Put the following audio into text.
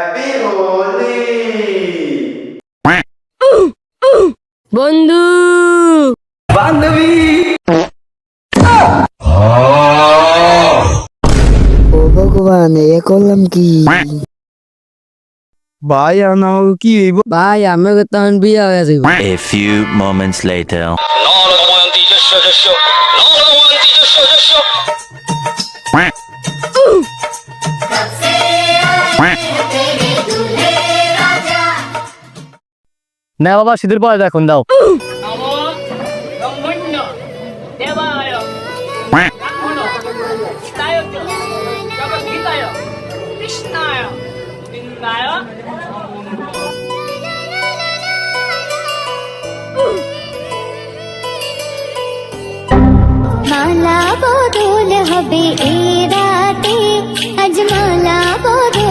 Happy Holi. বন্ধু বান্ধবী ও ভগবান, এ করলাম কি? ভাই আমার কি হইব? ভাই আমাকে তখন বিয়ে হয়ে যাবে। A few moments later. না বাবা সিঁদুর পরে দেখুন দাও। মালা বদল হবে এ রাতে, আজ মালা বদল